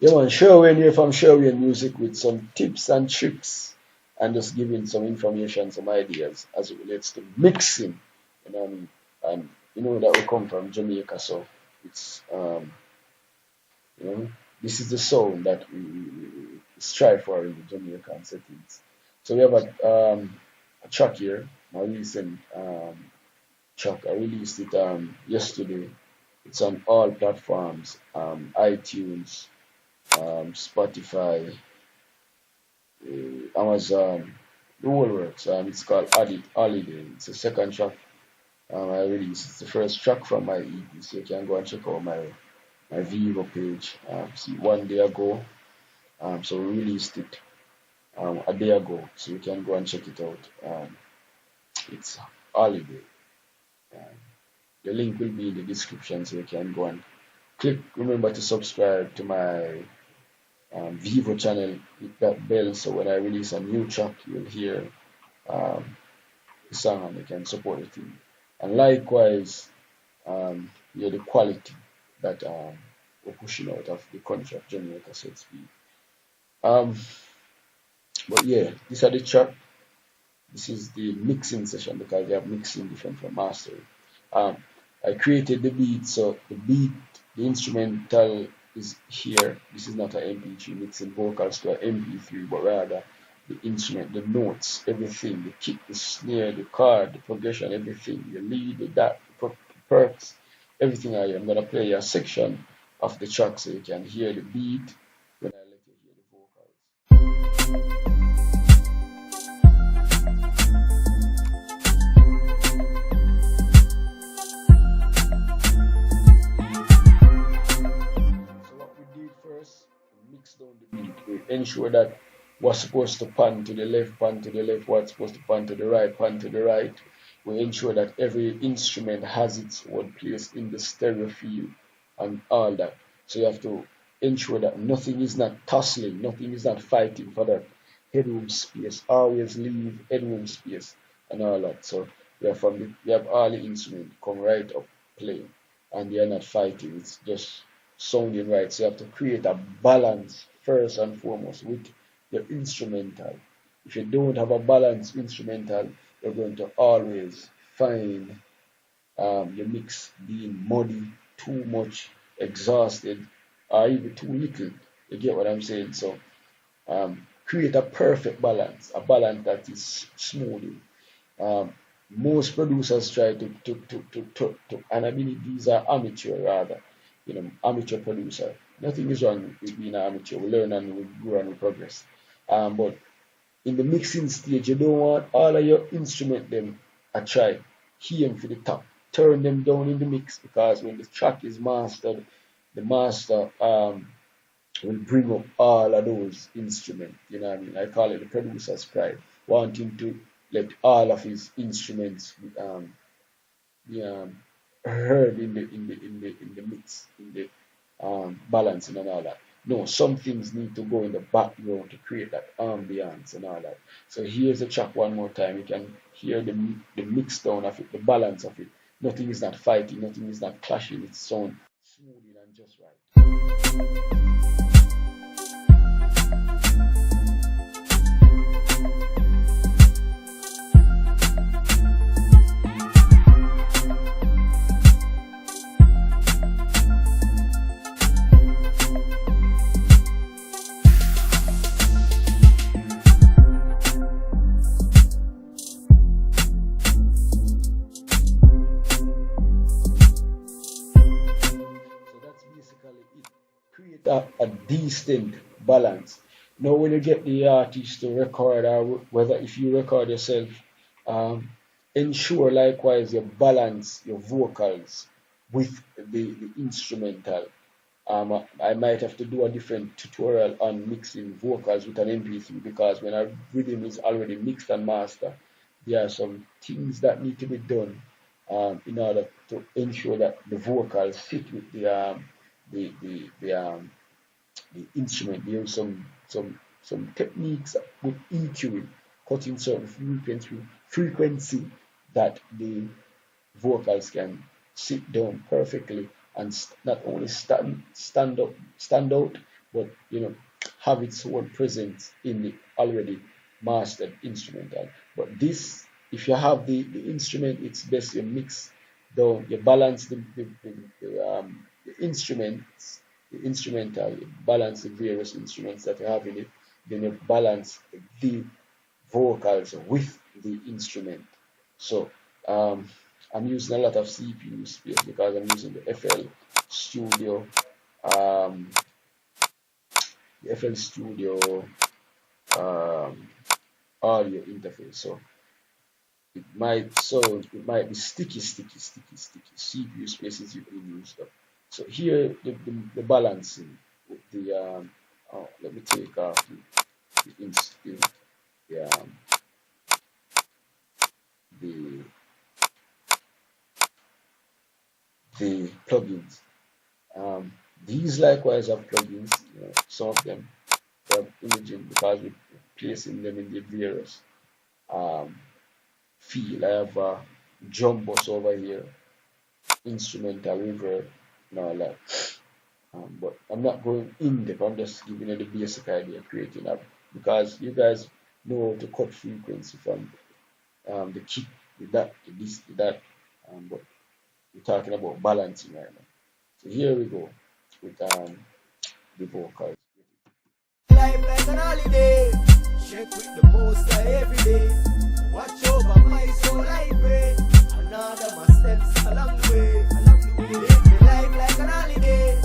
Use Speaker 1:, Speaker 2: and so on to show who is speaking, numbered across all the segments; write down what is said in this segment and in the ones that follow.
Speaker 1: Yeah, man, Sherwin here from Sherwin Music with some tips and tricks and just giving some information, some ideas as it relates to mixing. You know what I mean? And you know that we come from Jamaica, so it's you know this is the sound that we strive for in the Jamaican settings. So we have a track here, my recent track. I released it yesterday. It's on all platforms, iTunes, Spotify, Amazon, the whole works. It's called Addict Holiday. It's the second track I released. It's the first track from my EP, so you can go and check out my Vivo page. See, one day ago, so we released it a day ago, so you can go and check it out. It's Holiday. Um, the link will be in the description, so you can go and click. Remember to subscribe to my Vivo channel, hit that bell so when I release a new track, you'll hear um, the song and you can support the team. And likewise, yeah, the quality that we're pushing out of the country of Jamaica, so to speak. Um, but yeah, these are the track. This is the mixing session because they are mixing different from mastering. Um, I created the beat, so the instrumental is here. This is not an MP3 mixing vocals to an MP3, but rather the instrument, the notes, everything, the kick, the snare, the chord, the progression, everything, the lead, the that, the perks, everything I am gonna play a section of the track so you can hear the beat when I let you hear the vocals. So what we did first, we mix down the beat. We ensure that what's supposed to pan to the left, pan to the left, what's supposed to pan to the right, pan to the right. We ensure that every instrument has its own place in the stereo field and all that. So you have to ensure that nothing is not tussling, nothing is not fighting for that headroom space. Always leave headroom space and all that. So we have all the instruments come right up playing and they are not fighting, it's just sounding right. So you have to create a balance first and foremost with your instrumental. If you don't have a balanced instrumental, you're going to always find your mix being muddy, too much, exhausted, or even too little. You get what I'm saying? So create a perfect balance, a balance that is smooth. Um, Most producers try and I mean these are amateur rather, amateur producer. Nothing is wrong with being an amateur. We learn and we grow and we progress. But in the mixing stage, you don't want all of your instrument them a try. Key them for the top. Turn them down in the mix because when the track is mastered, the master will bring up all of those instruments. You know what I mean? I call it the producer's pride, wanting to let all of his instruments be heard in the mix, in the balancing and all that. No, some things need to go in the background to create that ambience and all that. So here's the track one more time. You can hear the mix down of it, the balance of it. Nothing is not fighting, nothing is not clashing. It's sound smooth and just right. So that's basically it. Create a decent balance. Now, when you get the artist to record, or whether if you record yourself, um, ensure likewise you balance your vocals with the instrumental. I might have to do a different tutorial on mixing vocals with an MP3 because when a rhythm is already mixed and mastered, there are some things that need to be done in order to ensure that the vocals fit with the instrument. There are some techniques with EQing, cutting certain frequency that the vocals can sit down perfectly and not only stand out, but have its own presence in the already mastered instrumental. But this, if you have the instrument, it's best you mix down, you balance the instruments, the instrumental, you balance the various instruments that you have in it, then you balance the vocals with the instrument. So I'm using a lot of CPU space because I'm using the Studio, um, the FL Studio audio interface. So it might be sticky. CPU spaces you can use up. So here the balancing with the let me take off the, the the plugins. These likewise have plugins. Some of them have imaging because we're placing them in the various field. I have a drum bus over here, instrumental reverb, and all that. But I'm not going in depth. I'm just giving you the basic idea of creating that because you guys know how to cut frequency from the kick, the this, that. But we're talking about balancing right now. So here we go with the vocals.
Speaker 2: Life like an holiday, check with the poster every day. Watch over my soul, I pray. Another my steps along the way. Live the life like an holiday,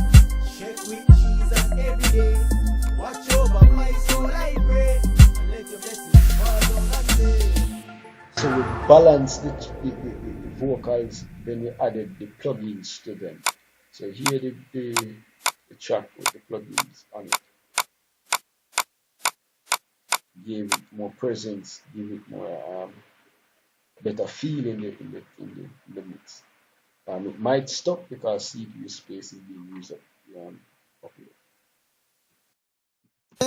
Speaker 2: check with Jesus every day. Watch over my soul, I pray. And let your blessings fall down and stay.
Speaker 1: So we balanced the vocals, then we added the plugins to them. So here the track with the plugins on it. Give it more presence, give it more better feel in the mix. It might stop because CPU space is being used up here.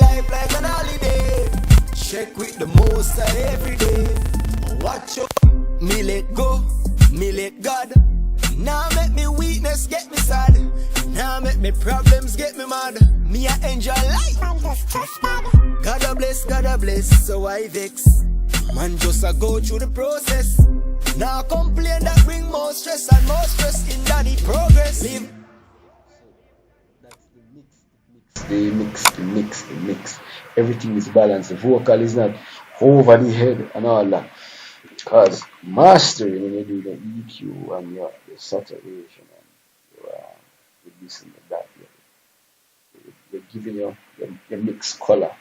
Speaker 2: Life like an holiday, check with the most every day. Watch out, me let go, me let God. Now make me weakness get me sad. Now make me problems get me mad. Me I enjoy life. God bless, so I vex. Man just a go through the process. Now complain that bring more stress and more stress in daddy progress. Live.
Speaker 1: So that's the mix. Everything is balanced. The vocal is not over the head and all that. Because mastering, when you do the EQ and your saturation and your this and that, you're giving your mixed color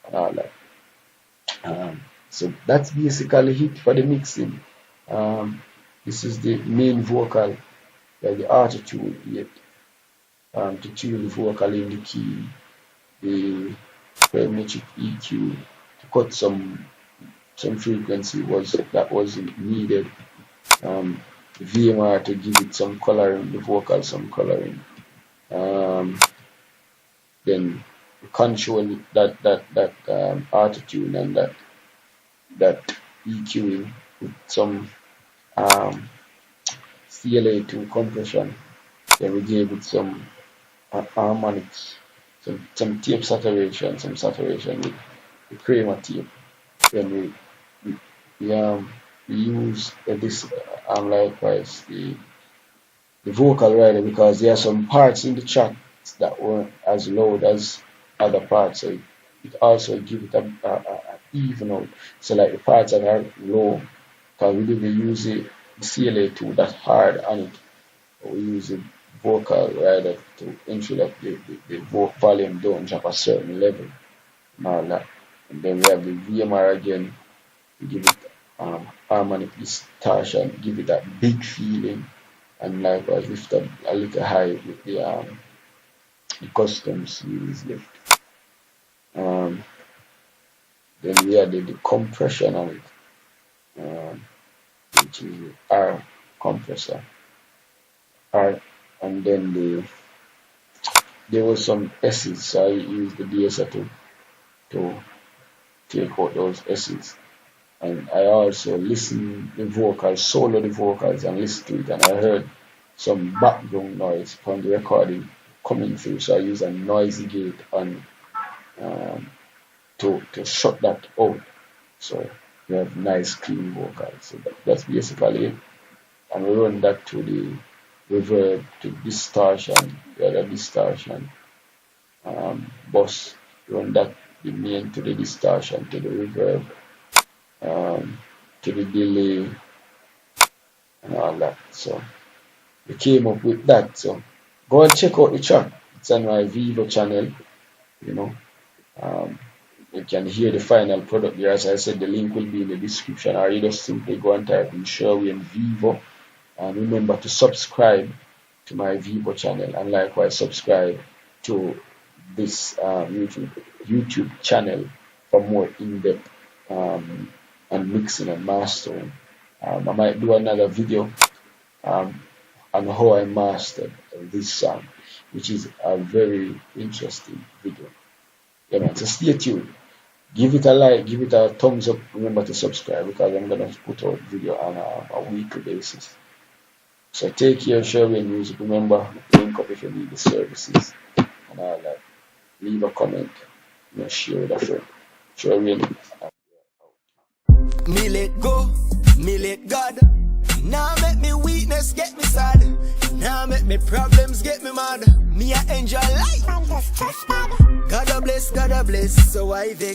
Speaker 1: and all that. So that's basically it for the mixing. This is the main vocal, like the attitude yet. To tune the vocal in the key, the parametric EQ, to cut some frequency that was needed. The VMR to give it some coloring, the vocal some coloring. Then control that attitude and that EQing with some CLA2 compression. Then we gave it some harmonics, some tape saturation, with the Kramer tape. Then we use this likewise the vocal rider because there are some parts in the track that weren't as loud as other parts, so it also gives it a even out. So like the parts that are low, because we didn't use the CLA2 that hard on it, we use the vocal rider to ensure that the volume don't drop a certain level and all that. And then we have the VMR again to give it harmonic distortion, give it that big feeling, and likewise lift up a little high with the custom series lift. Then we added the compression on it, which is the R compressor. And then there was some S's, so I used the DSR to take out those S's. And I also listened solo the vocals and listened to it, and I heard some background noise from the recording coming through. So I use a noisy gate on to shut that out. So you have nice clean vocals. So that's basically it. And we run that to the reverb, to distortion, the other distortion bus. Run that the main to the distortion, to the reverb, to the delay, and all that. So we came up with that. So go and check out the track. It's on my Vivo channel. You know, you can hear the final product there. As I said, the link will be in the description, or you just simply go and type in Sherwin Vivo. And remember to subscribe to my Vivo channel, and likewise subscribe to this YouTube channel for more in-depth and mixing and mastering. I might do another video on how I mastered this song, which is a very interesting video. Yeah, man, so stay tuned. Give it a like, give it a thumbs up. Remember to subscribe, because I'm gonna put out video on a weekly basis. So take care, Sherwin Music. Remember, link up if you need the services and all that. Leave a comment, share with a friend. Sherwin.
Speaker 2: Me let go, me let God. Now make me weakness get me sad. Now make me problems get me mad. Me I enjoy life. God bless, so I